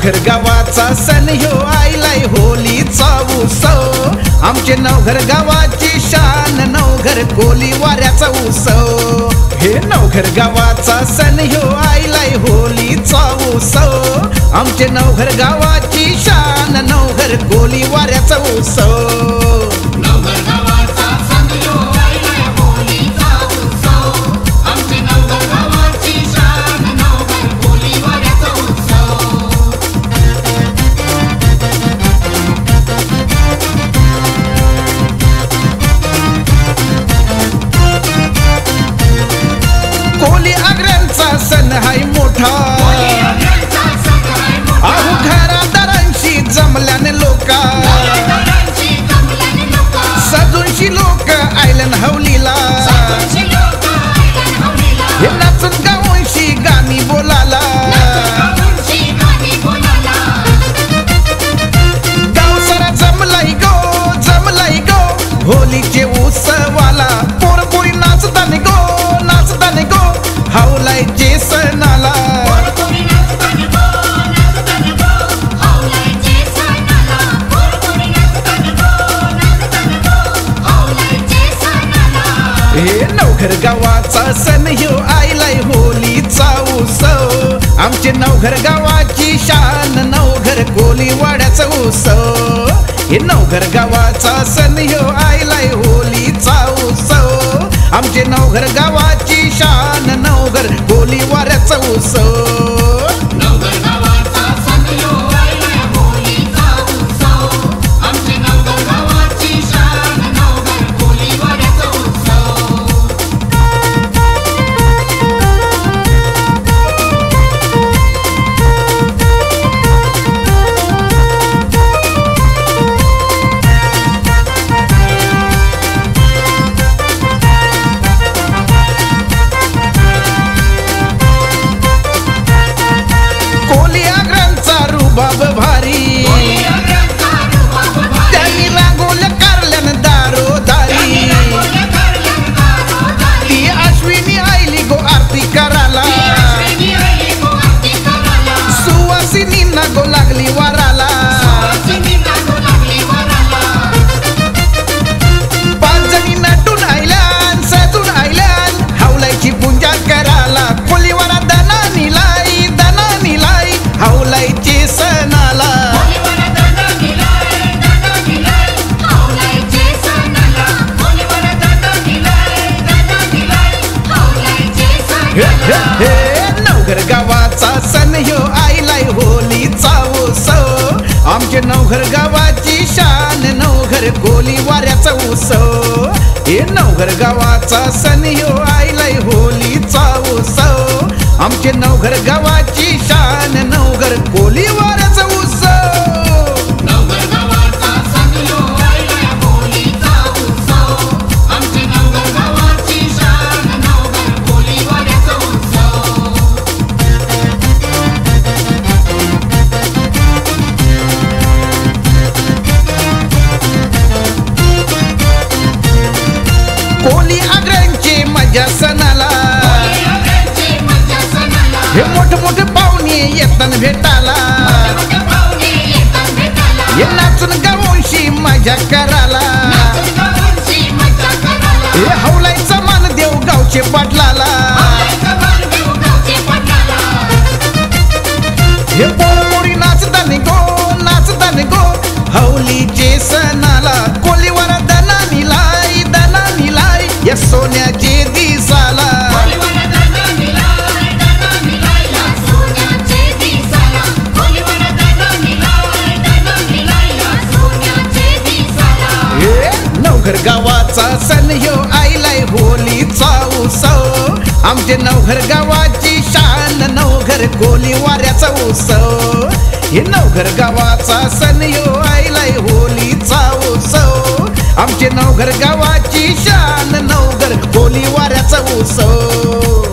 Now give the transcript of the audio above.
नवघर गावाचा सण ह्यो आईलाय होलीचा उत्सव आमचे नवघर गावाची शान नवघर कोली वाऱ्याचा उत्सव हे नवघर गावाचा सण ह्यो आईलाय होलीचा उत्सव आमचे नवघर गावाची शान नवघर कोली वाऱ्याचा उत्सव कोली आग्र्यांचा सण हाय मोठा अहो घरादारांशी जमल्याने लोका सजूनशी लोक आयलन हवलीला हे नाचून गावूनशी गाणी बोलाला गाव सारा जमलाई गो होलीचे उत्सवाला पोरपोरी नाचताने गो हावलायचे सणाला हे नवघर गावाचा सण ह्यो आईलाय होलीचा उत्सव आमचे नवघर गावाची शान नवघर कोली वाड्याचा उत्सव हे नवघर गावाचा सण ह्यो आईलाय होलीचा उत्सव आमचे नवघर गावाची शान नवघर कोली वाऱ्याचा उत्सव बाब भारी त्यांनी रांगोल्या कारल्यान दारोदारी ती अश्विनी आईली गो आरती कराला सुवासिनींना गो लागली वाराला पाच जणी नटून आयल्यान सजून आयल्यान हावलायची पूजा कराला कोलीवारा दाना निलाई हावलायची सणाला नवघर गावाचा सण ह्यो आईलाय होलीचा उत्सव आमचे नवघर गावाची शान नवघर कोली वाऱ्याचा उत्सव हे नवघर गावाचा सण ह्यो आईलाय होलीचा उत्सव आमचे नवघर गावाची शान नवघर कोली वाऱ्याचा उत्सव कोली आग्र्यांचे मजा सणाला हे मोठे पाहुणे येतात भेटाला हे नाचून गावूनशी मजा कराला हे हवलायचा मान देव गावचे पाटलाला हे पोरपोरी नाचताने गो हवलीचे सणाला कोलीवारा दाना निलाई या सोन्याचे दिसाला नवघर गावाचा सण ह्यो आईलाय होलीचा उत्सव आमचे नवघर गावाची शान नवघर कोली वाऱ्याचा उत्सव हे नवघर गावाचा सण ह्यो आईलाय होलीचा उत्सव आमचे नवघर गावाची शान नवघर कोली वाऱ्याचा उत्सव